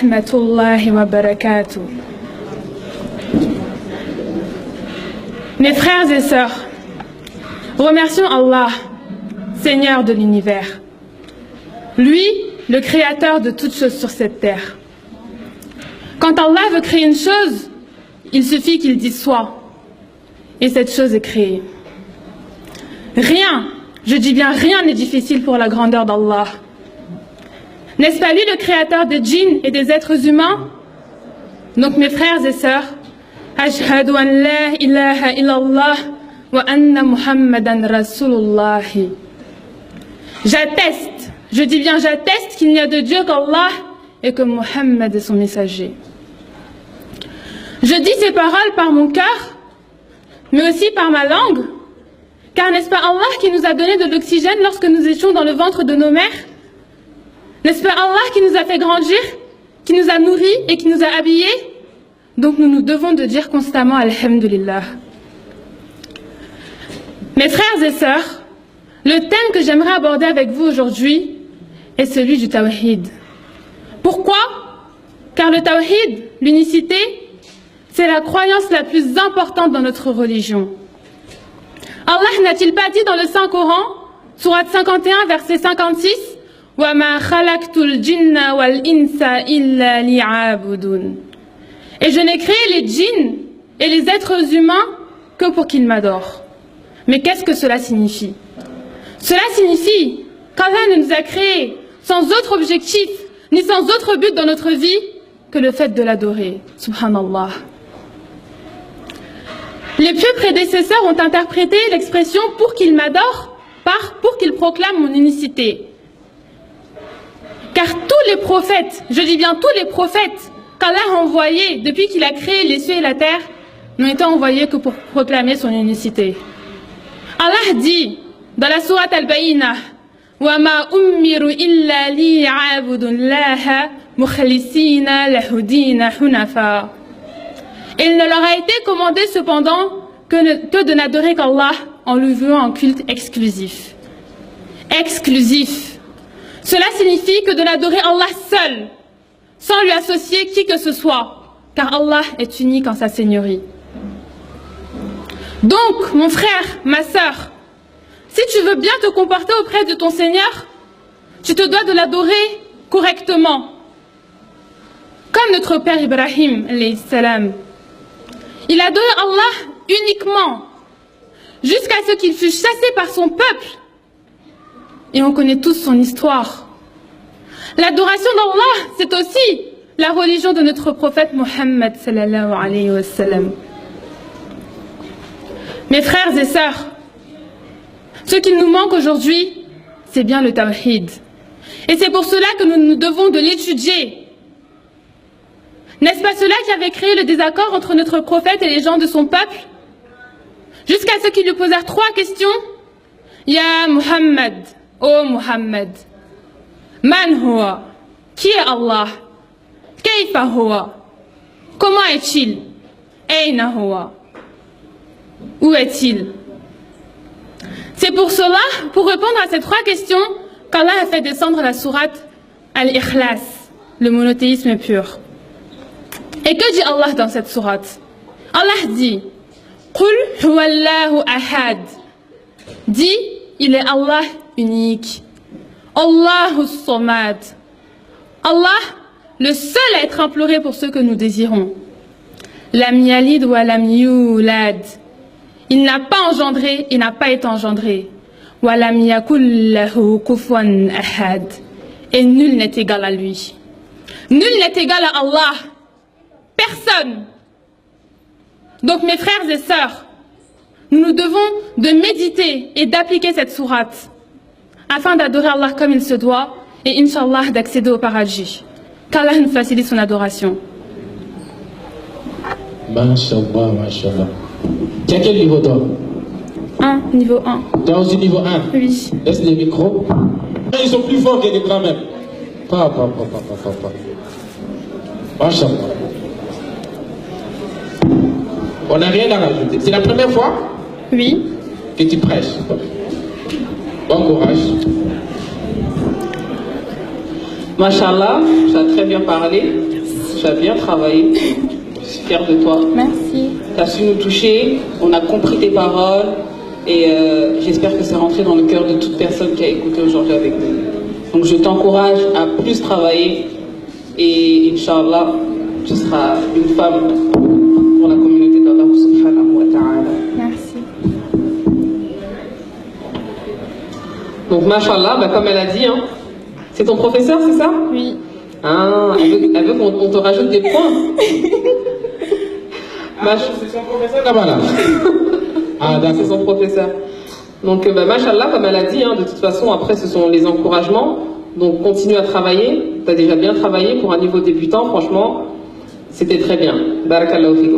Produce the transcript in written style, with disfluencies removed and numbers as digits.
rahmatullahi wa barakatuh. Mes frères et sœurs, remercions Allah, Seigneur de l'univers. Lui, le créateur de toutes choses sur cette terre. Quand Allah veut créer une chose, il suffit qu'il dise soit. Et cette chose est créée. Rien, je dis bien rien n'est difficile pour la grandeur d'Allah. N'est-ce pas lui le créateur des djinns et des êtres humains? Donc mes frères et sœurs, Ashhadu an la ilaha illallah wa anna Muhammadan Rasulullah. J'atteste, je dis bien j'atteste qu'il n'y a de Dieu qu'Allah et que Muhammad est son messager. Je dis ces paroles par mon cœur, mais aussi par ma langue, car n'est-ce pas Allah qui nous a donné de l'oxygène lorsque nous étions dans le ventre de nos mères? N'est-ce pas Allah qui nous a fait grandir, qui nous a nourris et qui nous a habillés? Donc nous nous devons de dire constamment Alhamdulillah. Mes frères et sœurs, le thème que j'aimerais aborder avec vous aujourd'hui est celui du Tawhid. Pourquoi? Car le Tawhid, l'unicité, c'est la croyance la plus importante dans notre religion. Allah n'a-t-il pas dit dans le Saint-Coran, sourate 51, verset 56, وَمَا خَلَقْتُ الْجِنَّ وَالْإِنسَ إِلَّا لِيَعْبُدُونَ. Et je n'ai créé les djinns et les êtres humains que pour qu'ils m'adorent. Mais qu'est-ce que cela signifie? Cela signifie qu'Allah ne nous a créés sans autre objectif, ni sans autre but dans notre vie que le fait de l'adorer. Subhanallah. Les pieux prédécesseurs ont interprété l'expression « pour qu'il m'adore » par « pour qu'il proclame mon unicité ». Car tous les prophètes, je dis bien tous les prophètes, qu'Allah a envoyés depuis qu'il a créé les cieux et la terre, n'ont été envoyés que pour proclamer son unicité. Allah dit dans la sourate Al-Bayyinah, وَمَا أُمِّرُوا إِلَّا لِيَعْبُدُوا اللَّهَ مُخْلِصِينَ لَهُ الدِّينَ حُنَفَاءَ. Il ne leur a été commandé cependant que de n'adorer qu'Allah en lui vouant un culte exclusif. Exclusif. Cela signifie que de n'adorer Allah seul, sans lui associer qui que ce soit, car Allah est unique en sa seigneurie. Donc, mon frère, ma sœur, si tu veux bien te comporter auprès de ton Seigneur, tu te dois de l'adorer correctement. Comme notre père Ibrahim, alayhi salam. Il adorait Allah uniquement, jusqu'à ce qu'il fût chassé par son peuple. Et on connaît tous son histoire. L'adoration d'Allah, c'est aussi la religion de notre prophète Muhammad sallallahu alayhi wa sallam. Mes frères et sœurs, ce qu'il nous manque aujourd'hui, c'est bien le Tawhid. Et c'est pour cela que nous devons de l'étudier. N'est-ce pas cela qui avait créé le désaccord entre notre prophète et les gens de son peuple? Jusqu'à ce qu'ils lui posèrent 3 questions. Ya Muhammad, ô Muhammad, Man huwa, qui est Allah? Kayfa huwa, comment est-il? Ayna huwa, où est-il? C'est pour cela, pour répondre à ces 3 questions, qu'Allah a fait descendre la sourate Al-Ikhlas, le monothéisme pur. Et que dit Allah dans cette sourate? Allah dit Qul huwallahu ahad. Dit, il est Allah unique. Allahu samad. Allah, le seul à être imploré pour ce que nous désirons. Lam yalid wa lam yulad. Il n'a pas engendré et n'a pas été engendré. Wa lam yakul lahu kufuwan ahad. Et nul n'est égal à lui. Nul n'est égal à Allah. Personne. Donc mes frères et sœurs, nous nous devons de méditer et d'appliquer cette sourate afin d'adorer Allah comme il se doit et Inch'Allah d'accéder au paradis. Qu'Allah nous facilite son adoration. Masha'Allah, Masha'Allah. Tu as quel niveau toi? 1, niveau 1. Tu as aussi niveau 1? Oui. Laisse les micros. Ils sont plus forts que les grands-mères. Pas. Masha'Allah. On n'a rien à rajouter. C'est la première fois? Oui. Que tu prêches. Bon courage. Machallah, tu as très bien parlé, tu as bien travaillé. Je suis fière de toi. Merci. Tu as su nous toucher, on a compris tes paroles et j'espère que c'est rentré dans le cœur de toute personne qui a écouté aujourd'hui avec nous. Donc je t'encourage à plus travailler et Inch'Allah, tu seras une femme pour la communauté d'Allah subhanahu wa ta'ala. Merci. Donc Machallah, bah, comme elle a dit, hein, c'est ton professeur, c'est ça? Oui. Ah, elle veut qu'on te rajoute des points. C'est son professeur là-bas là. Ah, d'accord, c'est son professeur. Donc, bah, Machallah, comme elle a dit, hein, de toute façon, après, ce sont les encouragements. Donc, continue à travailler. Tu as déjà bien travaillé pour un niveau débutant, franchement, c'était très bien. Barakallahu fik.